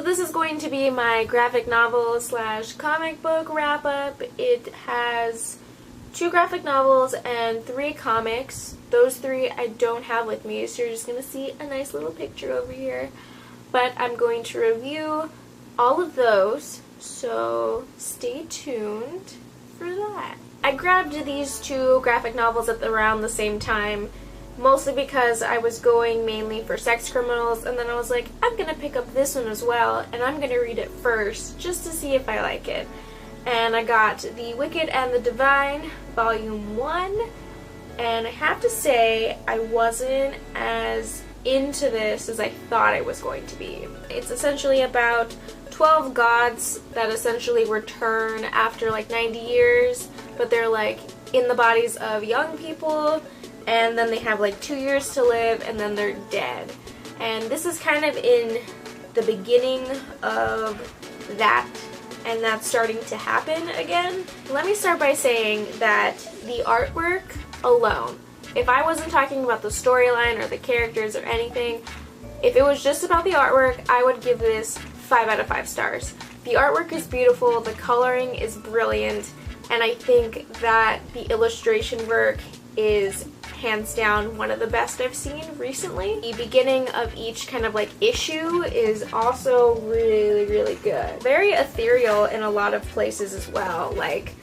this is going to be my graphic novel slash comic book wrap up. It has 2 graphic novels and 3 comics. Those 3 I don't have with me, so you're just going to see a nice little picture over here. But I'm going to review all of those, so stay tuned for that. I grabbed these 2 graphic novels at around the same time, mostly because I was going mainly for sex criminals, and then I was like, I'm gonna pick up this one as well, and I'm gonna read it first, just to see if I like it. And I got The Wicked and the Divine, Volume 1, and I have to say, I wasn't as into this as I thought I was going to be. It's essentially about 12 gods that essentially return after like 90 years, but they're like in the bodies of young people, and then they have like 2 years to live, and then they're dead. And this is kind of in the beginning of that, and that's starting to happen again. Let me start by saying that the artwork alone, if I wasn't talking about the storyline or the characters or anything, if it was just about the artwork, I would give this 5 out of 5 stars. The artwork is beautiful, the coloring is brilliant, and I think that the illustration work is hands down one of the best I've seen recently. The beginning of each kind of like issue is also really, really good. Very ethereal in a lot of places as well. Like,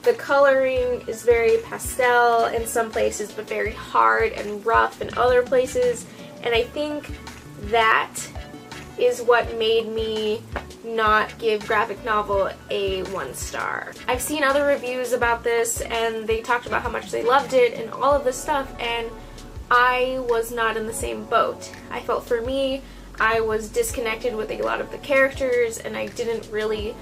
the coloring is very pastel in some places, but very hard and rough in other places, and I think that is what made me not give graphic novel a 1 star. I've seen other reviews about this, and they talked about how much they loved it and all of this stuff, and I was not in the same boat. I felt for me, I was disconnected with a lot of the characters, and I didn't really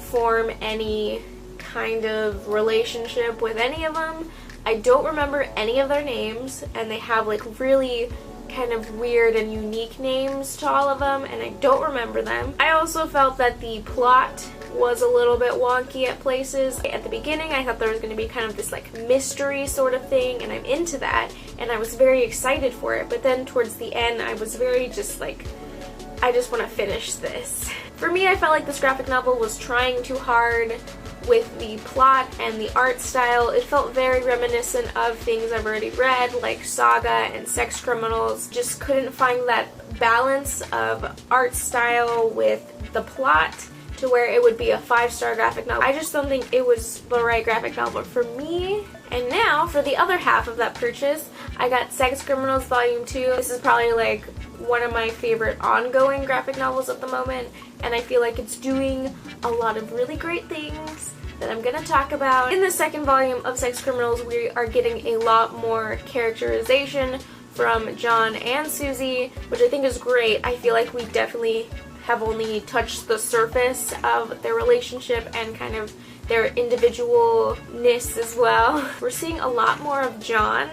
form any kind of relationship with any of them. I don't remember any of their names, and they have like really kind of weird and unique names to all of them, and I don't remember them. I also felt that the plot was a little bit wonky at places. At the beginning, I thought there was going to be kind of this like mystery sort of thing, and I'm into that, and I was very excited for it, but then towards the end, I was very just like, I just want to finish this. For me, I felt like this graphic novel was trying too hard with the plot and the art style. It felt very reminiscent of things I've already read, like Saga and Sex Criminals. Just couldn't find that balance of art style with the plot to where it would be a 5-star graphic novel. I just don't think it was the right graphic novel for me. And now, for the other half of that purchase, I got Sex Criminals Volume 2. This is probably like one of my favorite ongoing graphic novels at the moment, and I feel like it's doing a lot of really great things that I'm gonna talk about. In the second volume of Sex Criminals, we are getting a lot more characterization from John and Susie, which I think is great. I feel like we definitely have only touched the surface of their relationship and kind of their individualness as well. We're seeing a lot more of John,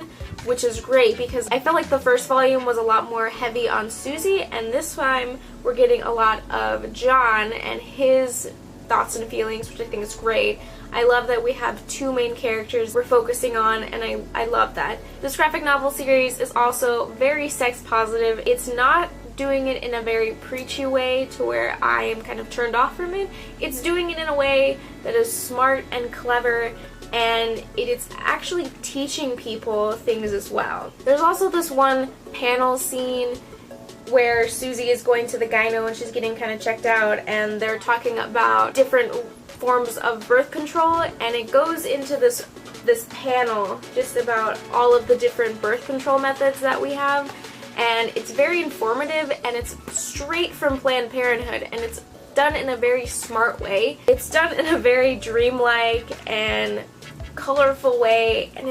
which is great because I felt like the first volume was a lot more heavy on Susie, and this time we're getting a lot of John and his thoughts and feelings, which I think is great. I love that we have 2 main characters we're focusing on, and I love that. This graphic novel series is also very sex positive. It's not doing it in a very preachy way to where I am kind of turned off from it. It's doing it in a way that is smart and clever, and it's actually teaching people things as well. There's also this one panel scene where Susie is going to the gyno and she's getting kind of checked out, and they're talking about different forms of birth control, and it goes into this panel just about all of the different birth control methods that we have, and it's very informative, and it's straight from Planned Parenthood, and it's done in a very smart way. It's done in a very dreamlike and colorful way, and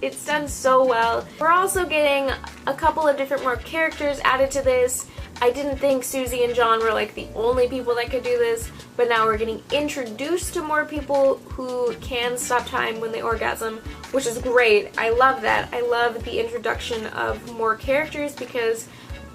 it's done so well. We're also getting a couple of different more characters added to this. I didn't think Susie and John were like the only people that could do this, but now we're getting introduced to more people who can stop time when they orgasm, which is great. I love that. I love the introduction of more characters, because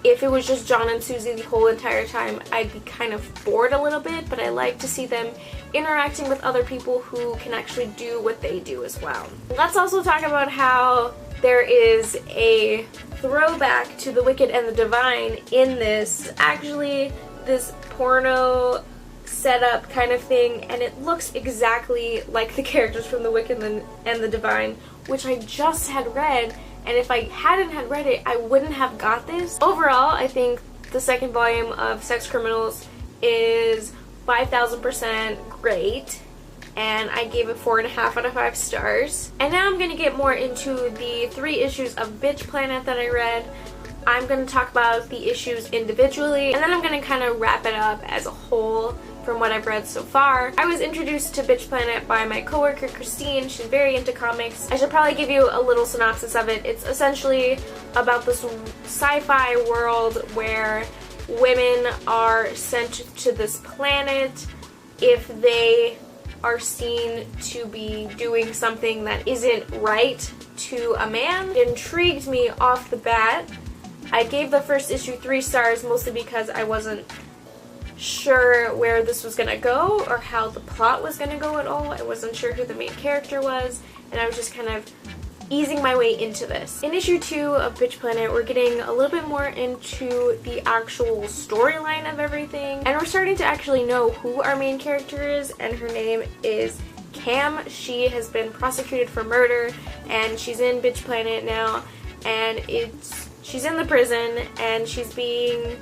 if it was just John and Susie the whole entire time, I'd be kind of bored a little bit, but I like to see them interacting with other people who can actually do what they do as well. Let's also talk about how there is a throwback to The Wicked and the Divine in this. Actually, this porno setup kind of thing, and it looks exactly like the characters from The Wicked and the Divine, which I just had read, and if I hadn't had read it, I wouldn't have got this. Overall, I think the second volume of Sex Criminals is 5,000% great, and I gave it 4.5 out of 5 stars. And now I'm going to get more into the 3 issues of Bitch Planet that I read. I'm going to talk about the issues individually, and then I'm going to kind of wrap it up as a whole from what I've read so far. I was introduced to Bitch Planet by my coworker Christine. She's very into comics. I should probably give you a little synopsis of it. It's essentially about this sci-fi world where women are sent to this planet if they are seen to be doing something that isn't right to a man. It intrigued me off the bat. I gave the first issue 3 stars mostly because I wasn't sure where this was gonna go or how the plot was gonna go at all. I wasn't sure who the main character was, and I was just kind of easing my way into this. In issue 2 of Bitch Planet, we're getting a little bit more into the actual storyline of everything, and we're starting to actually know who our main character is, and her name is Cam. She has been prosecuted for murder, and she's in Bitch Planet now, and she's in the prison, and she's being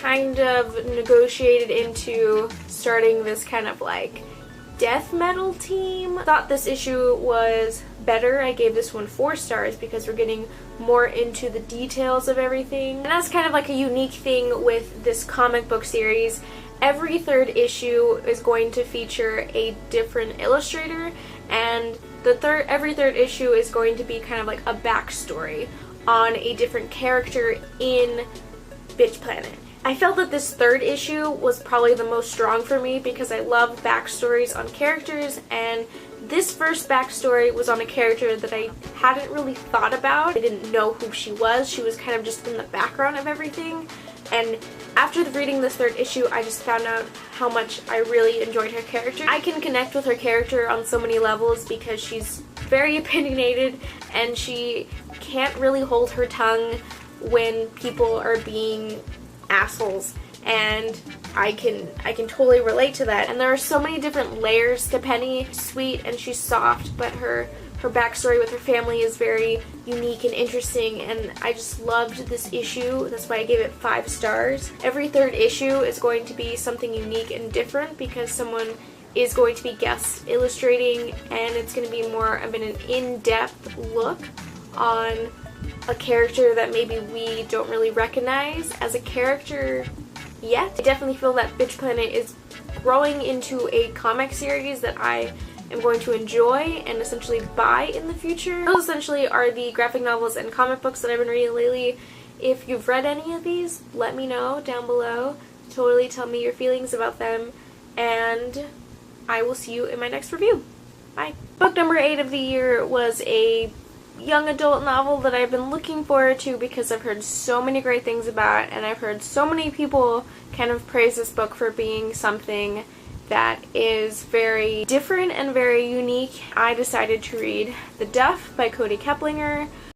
kind of negotiated into starting this kind of like death metal team. Thought this issue was better. I gave this one 4 stars because we're getting more into the details of everything. And that's kind of like a unique thing with this comic book series. Every 3rd issue is going to feature a different illustrator, and every 3rd issue is going to be kind of like a backstory on a different character in Bitch Planet. I felt that this 3rd issue was probably the most strong for me because I love backstories on characters, and this first backstory was on a character that I hadn't really thought about. I didn't know who she was. She was kind of just in the background of everything, and after reading this 3rd issue, I just found out how much I really enjoyed her character. I can connect with her character on so many levels because she's very opinionated and she can't really hold her tongue when people are being assholes, and I can totally relate to that. And there are so many different layers to Penny. Sweet and she's soft, but her backstory with her family is very unique and interesting, and I just loved this issue. That's why I gave it 5 stars. Every 3rd issue is going to be something unique and different because someone is going to be guest illustrating, and it's going to be more of an in-depth look on a character that maybe we don't really recognize as a character yet. I definitely feel that Bitch Planet is growing into a comic series that I am going to enjoy and essentially buy in the future. Those essentially are the graphic novels and comic books that I've been reading lately. If you've read any of these, let me know down below. Totally tell me your feelings about them, and I will see you in my next review. Bye. Book number 8 of the year was a young adult novel that I've been looking forward to because I've heard so many great things about, and I've heard so many people kind of praise this book for being something that is very different and very unique. I decided to read The Duff by Cody Keplinger.